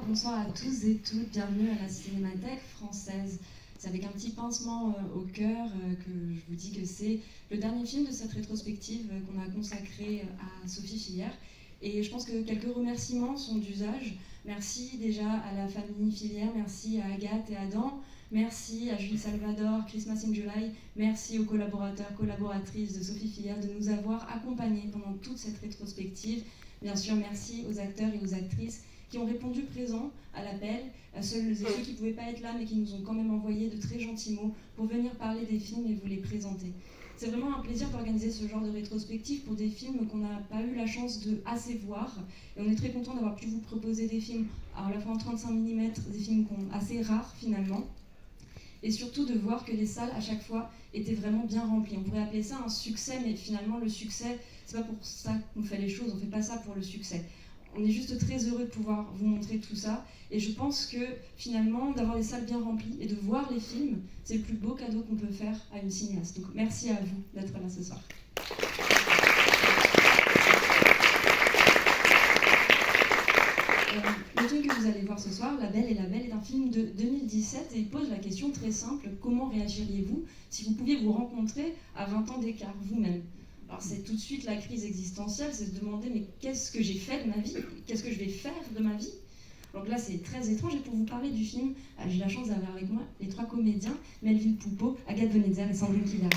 bonsoir à tous et toutes, bienvenue à la Cinémathèque française. C'est avec un petit pincement au cœur que je vous dis que c'est le dernier film de cette rétrospective qu'on a consacrée à Sophie Fillière. Et je pense que quelques remerciements sont d'usage. Merci déjà à la famille Fillière, merci à Agathe et Adam, merci à Julie Salvador, Christmas in July, merci aux collaborateurs, collaboratrices de Sophie Fillière de nous avoir accompagnés pendant toute cette rétrospective. Bien sûr, merci aux acteurs et aux actrices qui ont répondu présents à l'appel, à ceux et ceux qui ne pouvaient pas être là mais qui nous ont quand même envoyé de très gentils mots pour venir parler des films et vous les présenter. C'est vraiment un plaisir d'organiser ce genre de rétrospective pour des films qu'on n'a pas eu la chance de assez voir. Et on est très content d'avoir pu vous proposer des films à la fois en 35 mm, des films assez rares finalement. Et surtout de voir que les salles à chaque fois étaient vraiment bien remplies. On pourrait appeler ça un succès, mais finalement le succès, c'est pas pour ça qu'on fait les choses, on fait pas ça pour le succès. On est juste très heureux de pouvoir vous montrer tout ça. Et je pense que finalement, d'avoir des salles bien remplies et de voir les films, c'est le plus beau cadeau qu'on peut faire à une cinéaste. Donc merci à vous d'être là ce soir. Le film que vous allez voir ce soir, La Belle et la Belle, est un film de 2017 et il pose la question très simple, comment réagiriez-vous si vous pouviez vous rencontrer à 20 ans d'écart vous-même ? Alors c'est tout de suite la crise existentielle, c'est se demander mais qu'est-ce que j'ai fait de ma vie ? Qu'est-ce que je vais faire de ma vie ? Donc là c'est très étrange et pour vous parler du film, j'ai la chance d'avoir avec moi les trois comédiens, Melville Poupeau, Agathe Bonetzer et Sandrine Kilary.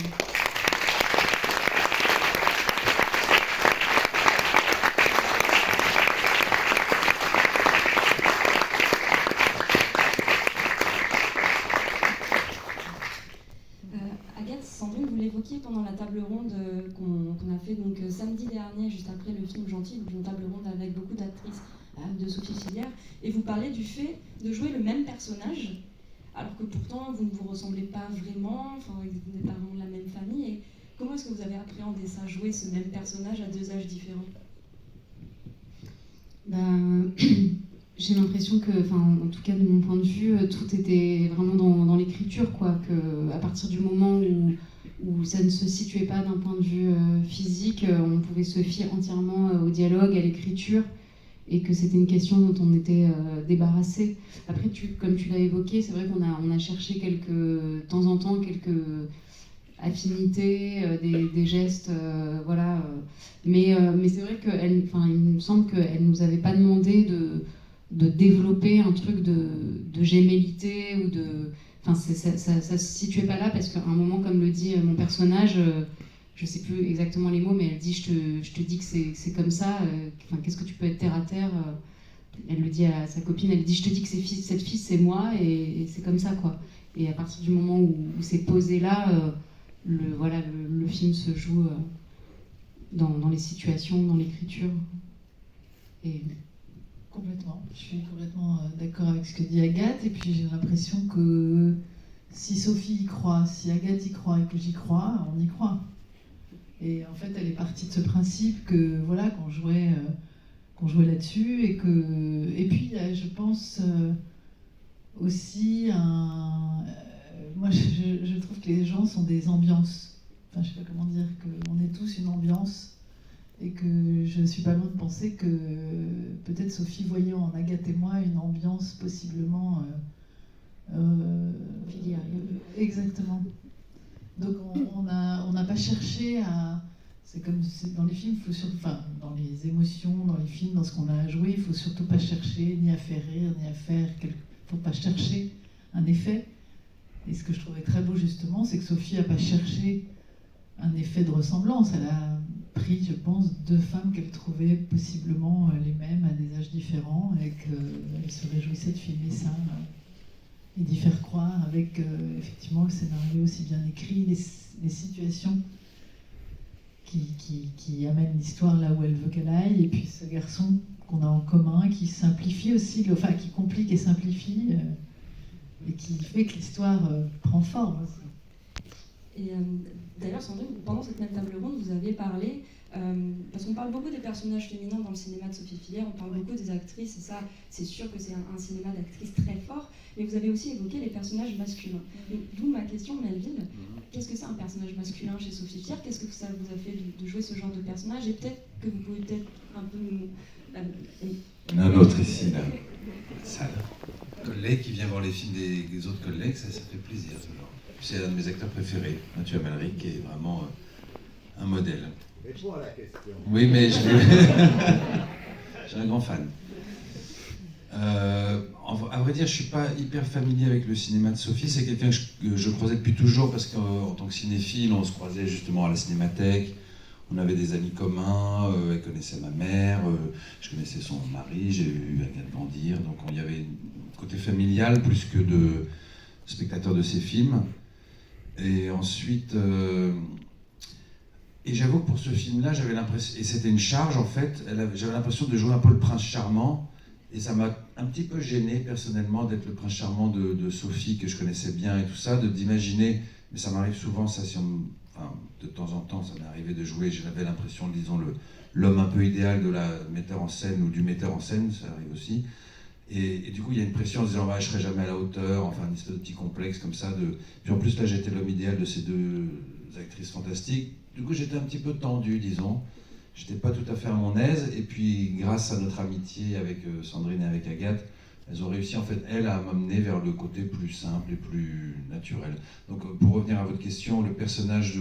Sandrine, vous l'évoquiez pendant la table ronde qu'on a fait donc, samedi dernier, juste après le film Gentil, donc une table ronde avec beaucoup d'actrices de Sophie Fillière, et vous parlez du fait de jouer le même personnage, alors que pourtant vous ne vous ressemblez pas vraiment, enfin vous n'êtes pas vraiment de la même famille. Et comment est-ce que vous avez appréhendé ça, jouer ce même personnage à deux âges différents ? J'ai l'impression que, en tout cas de mon point de vue, tout était vraiment dans l'écriture, quoi. Que à partir du moment où ça ne se situait pas d'un point de vue physique, on pouvait se fier entièrement au dialogue, à l'écriture, et que c'était une question dont on était débarrassé. Après, comme tu l'as évoqué, c'est vrai qu'on a cherché de temps en temps quelques affinités, des gestes, voilà. Mais c'est vrai il me semble qu'elle nous avait pas demandé de développer un truc de gémellité ou de... Enfin, ça se situait pas là parce qu'à un moment, comme le dit mon personnage, je sais plus exactement les mots, mais elle dit je te dis que c'est comme ça, qu'est-ce que tu peux être terre à terre, elle le dit à sa copine, elle dit je te dis que cette fille c'est moi et c'est comme ça, quoi. Et à partir du moment où c'est posé là, le film se joue dans les situations, dans l'écriture. Et... Complètement. Je suis complètement d'accord avec ce que dit Agathe. Et puis j'ai l'impression que si Sophie y croit, si Agathe y croit et que j'y crois, on y croit. Et en fait, elle est partie de ce principe que voilà, qu'on jouait là-dessus et puis je pense aussi moi je trouve que les gens sont des ambiances. Enfin, je sais pas comment dire, qu'on est tous une ambiance. Et que je ne suis pas loin de penser que peut-être Sophie voyait en Agathe et moi une ambiance possiblement... exactement. Donc on n'a pas cherché à... C'est comme dans les films, dans les émotions, dans les films, dans ce qu'on a à jouer, il ne faut surtout pas chercher ni à faire rire, ni à faire... Il ne faut pas chercher un effet. Et ce que je trouvais très beau justement, c'est que Sophie n'a pas cherché un effet de ressemblance. Elle a pris, je pense, deux femmes qu'elle trouvait possiblement les mêmes à des âges différents et qu'elle se réjouissait de filmer ça et d'y faire croire avec effectivement le scénario aussi bien écrit, les situations qui amènent l'histoire là où elle veut qu'elle aille, et puis ce garçon qu'on a en commun qui simplifie aussi, qui complique et simplifie et qui fait que l'histoire prend forme aussi. Et d'ailleurs, Sandrine, pendant cette même table ronde, vous aviez parlé, parce qu'on parle beaucoup des personnages féminins dans le cinéma de Sophie Fillière, on parle beaucoup des actrices, et ça, c'est sûr que c'est un cinéma d'actrices très fort, mais vous avez aussi évoqué les personnages masculins. D'où ma question, Melville, qu'est-ce que c'est un personnage masculin chez Sophie Fillière ? Qu'est-ce que ça vous a fait de jouer ce genre de personnage ? Et peut-être que vous pouvez un peu nous... Il y en a un autre ici, là. Salle. Collègue qui vient voir les films des autres collègues, ça fait plaisir toujours. C'est un de mes acteurs préférés, Mathieu Amalric, qui est vraiment un modèle. Réponds à la question. Oui, mais je suis un grand fan. À vrai dire, je ne suis pas hyper familier avec le cinéma de Sophie. C'est quelqu'un que je croisais depuis toujours parce qu'en tant que cinéphile, on se croisait justement à la Cinémathèque. On avait des amis communs, elle connaissait ma mère, je connaissais son mari, j'ai eu Agathe Bandir. Donc il y avait un côté familial plus que de spectateur de ses films. Et ensuite... Et j'avoue que pour ce film-là, j'avais l'impression, et c'était une charge en fait, j'avais l'impression de jouer un peu le prince charmant, et ça m'a un petit peu gêné personnellement d'être le prince charmant de Sophie, que je connaissais bien et tout ça, d'imaginer, mais ça m'arrive souvent, ça, enfin, de temps en temps, ça m'est arrivé de jouer, j'avais l'impression, disons, l'homme un peu idéal de la metteur en scène ou du metteur en scène, ça arrive aussi, et du coup, il y a une pression en se disant, bah, je serai jamais à la hauteur, enfin, une espèce de petit complexe comme ça, puis en plus, là, j'étais l'homme idéal de ces deux actrices fantastiques. Du coup, j'étais un petit peu tendu, disons. J'étais pas tout à fait à mon aise. Et puis, grâce à notre amitié avec Sandrine et avec Agathe, elles ont réussi, en fait, elles, à m'amener vers le côté plus simple et plus naturel. Donc, pour revenir à votre question, le personnage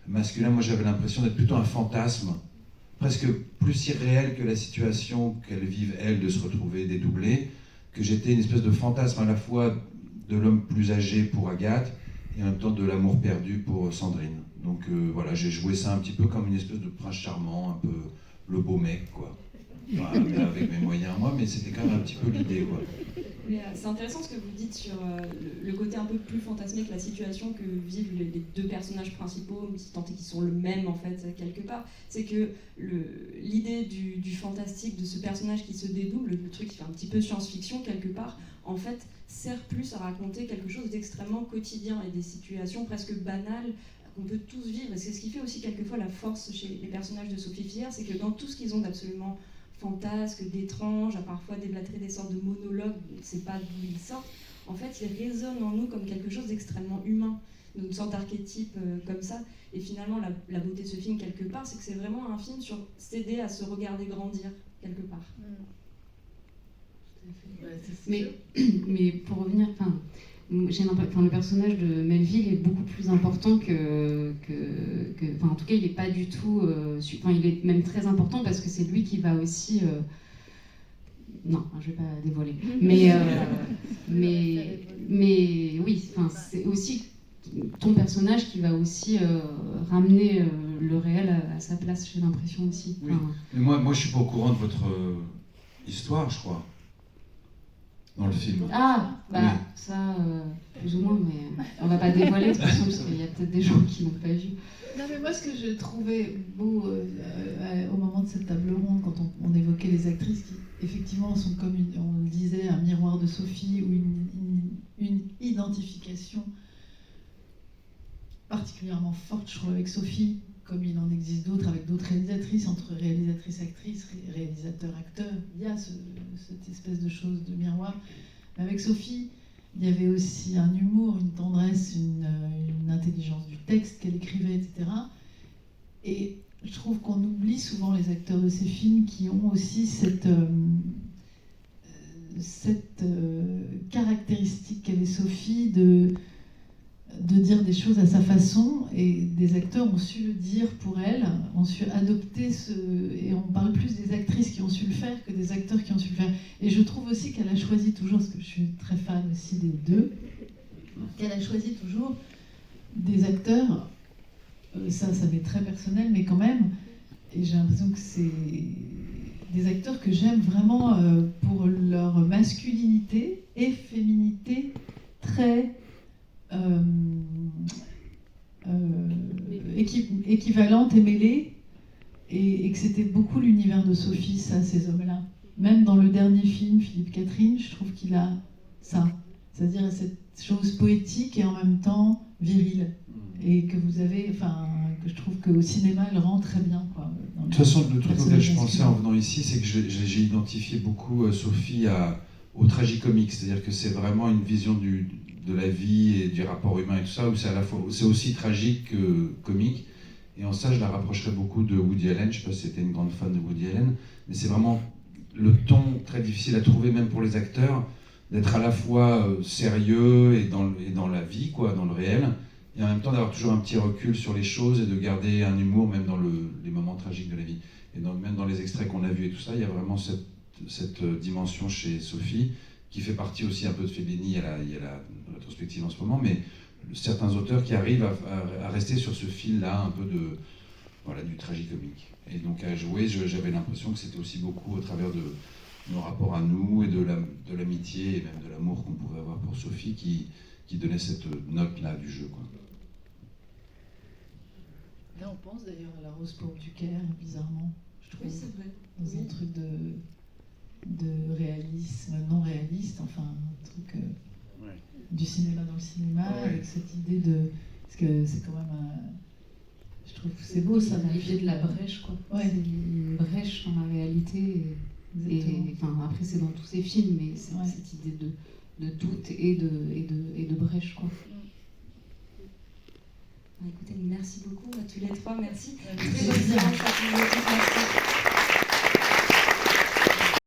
masculin, moi, j'avais l'impression d'être plutôt un fantasme, presque plus irréel que la situation qu'elles vivent, elles, de se retrouver dédoublées, que j'étais une espèce de fantasme à la fois de l'homme plus âgé pour Agathe et en même temps de l'amour perdu pour Sandrine. Donc voilà, j'ai joué ça un petit peu comme une espèce de prince charmant, un peu le beau mec, quoi. Enfin, mais avec mes moyens, moi, mais c'était quand même un petit peu l'idée, quoi. C'est intéressant ce que vous dites sur le côté un peu plus fantasmé que la situation que vivent les deux personnages principaux, si tant est qu'ils sont le même en fait quelque part. C'est que l'idée du fantastique de ce personnage qui se dédouble, le truc qui fait un petit peu science-fiction quelque part, en fait sert plus à raconter quelque chose d'extrêmement quotidien et des situations presque banales qu'on peut tous vivre. Et c'est ce qui fait aussi quelquefois la force chez les personnages de Sophie Fillère, c'est que dans tout ce qu'ils ont d'absolument fantasque, d'étrange, à parfois déblatrer des sortes de monologues, on ne sait pas d'où ils sortent, en fait, ils résonnent en nous comme quelque chose d'extrêmement humain, une sorte d'archétype comme ça. Et finalement, la beauté de ce film, quelque part, c'est que c'est vraiment un film sur s'aider à se regarder grandir, quelque part. Mais pour revenir, j'ai l'impression, le personnage de Melville est beaucoup plus important en tout cas, il n'est pas du tout. Il est même très important parce que c'est lui qui va aussi. Non, je ne vais pas dévoiler. Mais oui, c'est aussi ton personnage qui va aussi ramener le réel à sa place, j'ai l'impression aussi. Oui. Mais moi, je ne suis pas au courant de votre histoire, je crois. Dans le film. Oui. Ça, plus ou moins, mais on va pas dévoiler de toute façon, parce qu'il y a peut-être des gens qui n'ont pas vu. Non, mais moi, ce que je trouvais beau au moment de cette table ronde, quand on évoquait les actrices qui, effectivement, sont comme, on le disait, un miroir de Sophie ou une identification particulièrement forte, je trouve, avec Sophie, comme il en existe d'autres, avec d'autres réalisatrices, entre réalisatrices-actrices, réalisateurs-acteurs, il y a cette espèce de chose de miroir. Mais avec Sophie, il y avait aussi un humour, une tendresse, une intelligence du texte qu'elle écrivait, etc. Et je trouve qu'on oublie souvent les acteurs de ces films qui ont aussi cette caractéristique qu'avait Sophie de dire des choses à sa façon, et des acteurs ont su le dire pour elle, ont su adopter et on parle plus des actrices qui ont su le faire que des acteurs qui ont su le faire. Et je trouve aussi qu'elle a choisi toujours, parce que je suis très fan aussi des deux, qu'elle a choisi toujours des acteurs, ça m'est très personnel, mais quand même, et j'ai l'impression que c'est des acteurs que j'aime vraiment pour leur masculinité et féminité très équivalente et mêlée, et que c'était beaucoup l'univers de Sophie, ça, ces hommes-là. Même dans le dernier film, Philippe Catherine, je trouve qu'il a ça, c'est-à-dire cette chose poétique et en même temps virile, et que vous avez, que je trouve qu'au cinéma, elle rend très bien, quoi. De toute façon, le truc auquel je pensais en venant ici, c'est que j'ai identifié beaucoup Sophie au tragicomique, c'est-à-dire que c'est vraiment une vision de la vie et du rapport humain et tout ça, où c'est aussi tragique que comique. Et en ça, je la rapprocherais beaucoup de Woody Allen. Je ne sais pas si c'était une grande fan de Woody Allen, mais c'est vraiment le ton très difficile à trouver même pour les acteurs, d'être à la fois sérieux et dans la vie, quoi, dans le réel, et en même temps d'avoir toujours un petit recul sur les choses et de garder un humour même dans les moments tragiques de la vie. Et même dans les extraits qu'on a vus et tout ça, il y a vraiment cette dimension chez Sophie qui fait partie aussi un peu de Fellini. Il y a la rétrospective en ce moment, mais certains auteurs qui arrivent à rester sur ce fil-là un peu du tragicomique. Et donc à jouer, j'avais l'impression que c'était aussi beaucoup au travers de nos rapports à nous et de l'amitié et même de l'amour qu'on pouvait avoir pour Sophie qui donnait cette note-là du jeu, quoi. Là, on pense d'ailleurs à la Rose pourpre du Caire, bizarrement, je trouve. Oui, c'est vrai. Dans un truc de réalisme non réaliste, enfin, un truc du cinéma dans le cinéma, avec cette idée de... Parce que c'est quand même je trouve que c'est beau, ça, l'idée de la brèche, quoi. Ouais. C'est une brèche dans la réalité. Et enfin, après, c'est dans tous ces films, mais c'est cette idée de doute et de brèche, quoi. Écoutez, merci beaucoup à tous les trois, merci. Avec Très bonne plaisir. séance à tous les deux, merci.